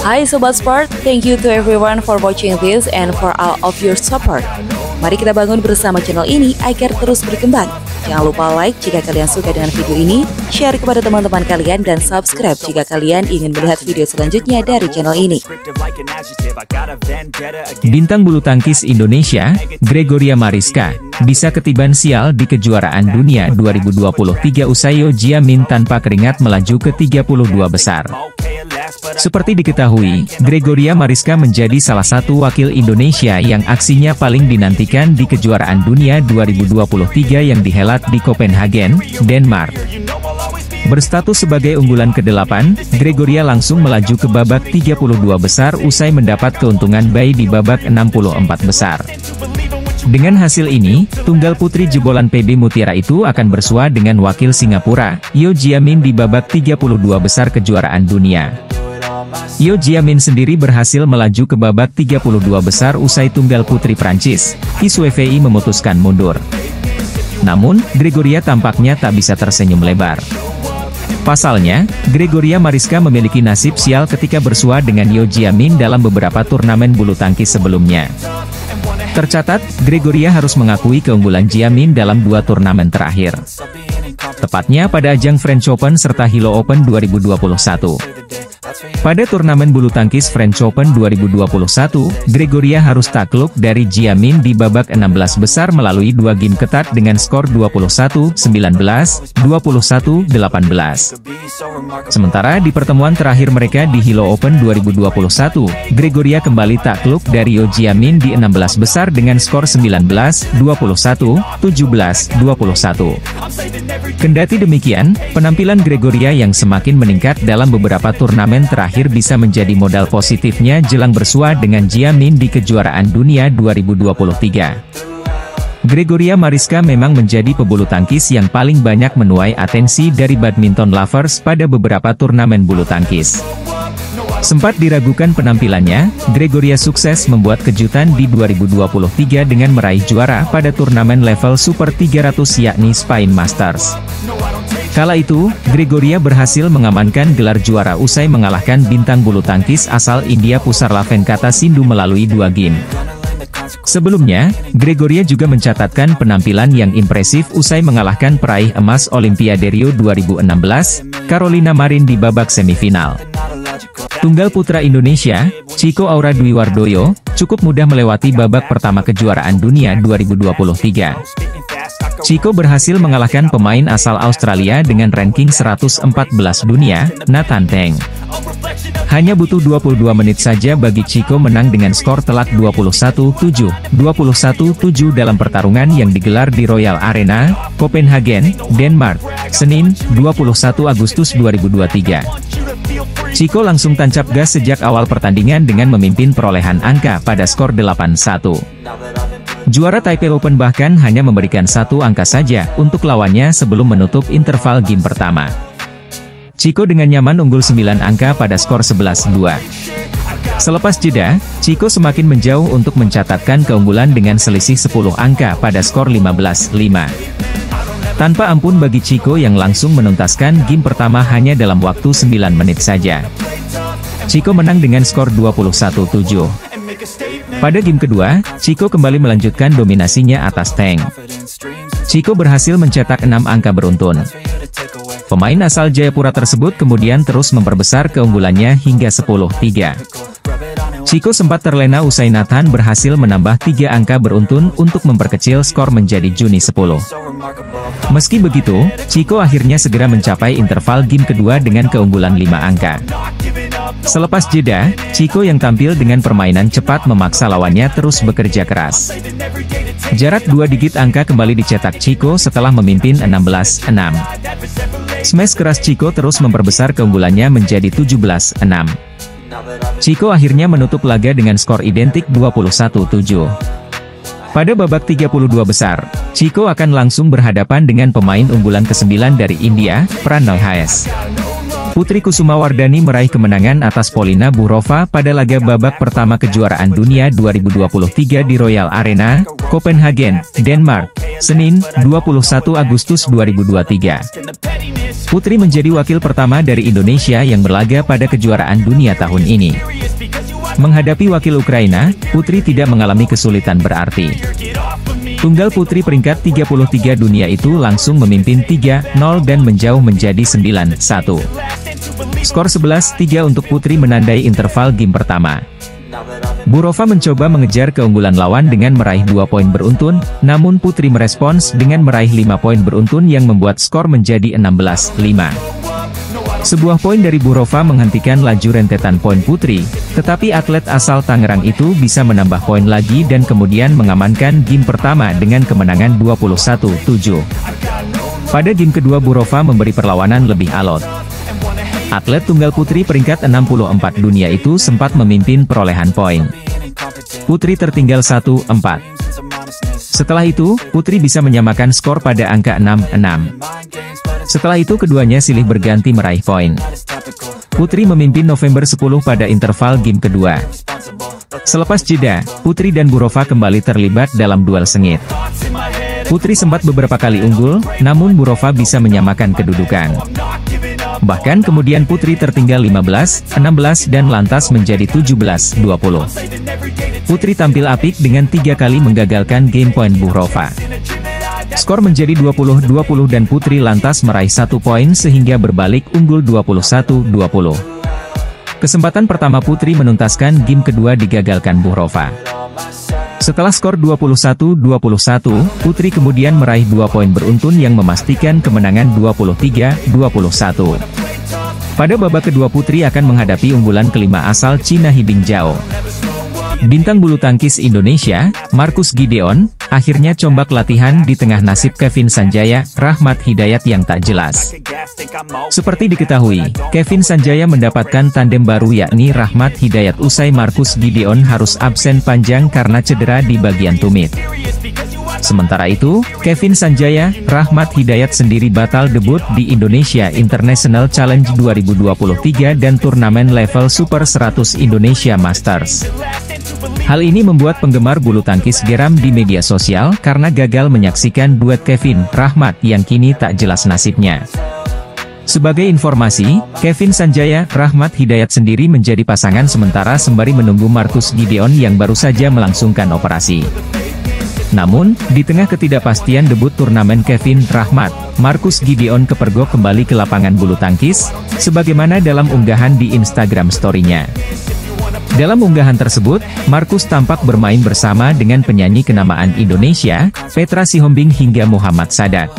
Hai Sobat Sport, thank you to everyone for watching this and for all of your support. Mari kita bangun bersama channel ini agar terus berkembang. Jangan lupa like jika kalian suka dengan video ini, share kepada teman-teman kalian, dan subscribe jika kalian ingin melihat video selanjutnya dari channel ini. Bintang bulu tangkis Indonesia, Gregoria Mariska, bisa ketiban sial di kejuaraan dunia 2023 usai Yeo Jia Min tanpa keringat melaju ke 32 besar. Seperti diketahui, Gregoria Mariska menjadi salah satu wakil Indonesia yang aksinya paling dinantikan di kejuaraan dunia 2023 yang dihelat di Copenhagen, Denmark. Berstatus sebagai unggulan ke-8, Gregoria langsung melaju ke babak 32 besar usai mendapat keuntungan bye di babak 64 besar. Dengan hasil ini, tunggal putri jebolan PB Mutiara itu akan bersua dengan wakil Singapura, Yeo Jia Min di babak 32 besar kejuaraan dunia. Yeo Jia Min sendiri berhasil melaju ke babak 32 besar usai tunggal putri Prancis, Iswei memutuskan mundur. Namun, Gregoria tampaknya tak bisa tersenyum lebar. Pasalnya, Gregoria Mariska memiliki nasib sial ketika bersua dengan Yeo Jia Min dalam beberapa turnamen bulu tangkis sebelumnya. Tercatat, Gregoria harus mengakui keunggulan Jia Min dalam 2 turnamen terakhir. Tepatnya pada ajang French Open serta Hilo Open 2021. Pada turnamen bulu tangkis French Open 2021, Gregoria harus takluk dari Jia Min di babak 16 besar melalui 2 game ketat dengan skor 21-19, 21-18. Sementara di pertemuan terakhir mereka di Hilo Open 2021, Gregoria kembali takluk dari Yeo Jia Min di 16 besar dengan skor 19, 21, 17, 21. Kendati demikian, penampilan Gregoria yang semakin meningkat dalam beberapa turnamen terakhir bisa menjadi modal positifnya jelang bersua dengan Jia Min di kejuaraan dunia 2023. Gregoria Mariska memang menjadi pebulu tangkis yang paling banyak menuai atensi dari badminton lovers pada beberapa turnamen bulu tangkis. Sempat diragukan penampilannya, Gregoria sukses membuat kejutan di 2023 dengan meraih juara pada turnamen level Super 300 yakni Spain Masters. Kala itu, Gregoria berhasil mengamankan gelar juara usai mengalahkan bintang bulu tangkis asal India Pusarla Venkata Sindhu melalui 2 game. Sebelumnya, Gregoria juga mencatatkan penampilan yang impresif usai mengalahkan peraih emas Olimpiade Rio 2016, Carolina Marin di babak semifinal. Tunggal putra Indonesia, Chico Aura Dwi Wardoyo, cukup mudah melewati babak pertama kejuaraan dunia 2023. Chico berhasil mengalahkan pemain asal Australia dengan ranking 114 dunia, Nathan Teng. Hanya butuh 22 menit saja bagi Chico menang dengan skor telak 21-7, 21-7 dalam pertarungan yang digelar di Royal Arena, Copenhagen, Denmark, Senin, 21 Agustus 2023. Chico langsung tancap gas sejak awal pertandingan dengan memimpin perolehan angka pada skor 8-1. Juara Taipei Open bahkan hanya memberikan 1 angka saja untuk lawannya sebelum menutup interval game pertama. Chico dengan nyaman unggul 9 angka pada skor 11-2. Selepas jeda, Chico semakin menjauh untuk mencatatkan keunggulan dengan selisih 10 angka pada skor 15-5. Tanpa ampun bagi Chico yang langsung menuntaskan game pertama hanya dalam waktu 9 menit saja. Chico menang dengan skor 21-7. Pada game kedua, Chico kembali melanjutkan dominasinya atas Teng. Chico berhasil mencetak 6 angka beruntun. Pemain asal Jayapura tersebut kemudian terus memperbesar keunggulannya hingga 10-3. Chico sempat terlena usai Nathan berhasil menambah 3 angka beruntun untuk memperkecil skor menjadi Juni 10. Meski begitu, Chico akhirnya segera mencapai interval game kedua dengan keunggulan 5 angka. Selepas jeda, Chico yang tampil dengan permainan cepat memaksa lawannya terus bekerja keras. Jarak 2 digit angka kembali dicetak Chico setelah memimpin 16-6. Smash keras Chico terus memperbesar keunggulannya menjadi 17-6. Chico akhirnya menutup laga dengan skor identik 21-7. Pada babak 32 besar, Chico akan langsung berhadapan dengan pemain unggulan ke-9 dari India, Prannoy Hayes. Putri Kusuma Wardani meraih kemenangan atas Polina Burova pada laga babak pertama kejuaraan dunia 2023 di Royal Arena, Copenhagen, Denmark, Senin, 21 Agustus 2023. Putri menjadi wakil pertama dari Indonesia yang berlaga pada kejuaraan dunia tahun ini. Menghadapi wakil Ukraina, Putri tidak mengalami kesulitan berarti. Tunggal putri peringkat 33 dunia itu langsung memimpin 3-0 dan menjauh menjadi 9-1. Skor 11-3 untuk Putri menandai interval game pertama. Burova mencoba mengejar keunggulan lawan dengan meraih 2 poin beruntun, namun Putri merespons dengan meraih 5 poin beruntun yang membuat skor menjadi 16-5. Sebuah poin dari Burova menghentikan laju rentetan poin Putri, tetapi atlet asal Tangerang itu bisa menambah poin lagi dan kemudian mengamankan game pertama dengan kemenangan 21-7. Pada game kedua Burova memberi perlawanan lebih alot. Atlet tunggal putri peringkat 64 dunia itu sempat memimpin perolehan poin. Putri tertinggal 1-4. Setelah itu, Putri bisa menyamakan skor pada angka 6-6. Setelah itu keduanya silih berganti meraih poin. Putri memimpin November 10 pada interval game kedua. Selepas jeda, Putri dan Burova kembali terlibat dalam duel sengit. Putri sempat beberapa kali unggul, namun Burova bisa menyamakan kedudukan. Bahkan kemudian Putri tertinggal 15-16 dan lantas menjadi 17-20. Putri tampil apik dengan 3 kali menggagalkan game point Burova. Skor menjadi 20-20 dan Putri lantas meraih 1 poin sehingga berbalik unggul 21-20. Kesempatan pertama Putri menuntaskan game kedua digagalkan Burova. Setelah skor 21-21, Putri kemudian meraih 2 poin beruntun yang memastikan kemenangan 23-21. Pada babak kedua Putri akan menghadapi unggulan kelima asal Cina Hibing Zhao. Bintang bulu tangkis Indonesia, Marcus Gideon, akhirnya combak latihan di tengah nasib Kevin Sanjaya, Rahmat Hidayat yang tak jelas. Seperti diketahui, Kevin Sanjaya mendapatkan tandem baru yakni Rahmat Hidayat usai Marcus Gideon harus absen panjang karena cedera di bagian tumit. Sementara itu, Kevin Sanjaya, Rahmat Hidayat sendiri batal debut di Indonesia International Challenge 2023 dan turnamen level Super 100 Indonesia Masters. Hal ini membuat penggemar bulu tangkis geram di media sosial karena gagal menyaksikan duet Kevin, Rahmat yang kini tak jelas nasibnya. Sebagai informasi, Kevin Sanjaya, Rahmat Hidayat sendiri menjadi pasangan sementara sembari menunggu Marcus Gideon yang baru saja melangsungkan operasi. Namun, di tengah ketidakpastian debut turnamen Kevin, Rahmat, Marcus Gideon kepergok kembali ke lapangan bulu tangkis, sebagaimana dalam unggahan di Instagram story-nya. Dalam unggahan tersebut, Marcus tampak bermain bersama dengan penyanyi kenamaan Indonesia, Petra Sihombing hingga Muhammad Sadat.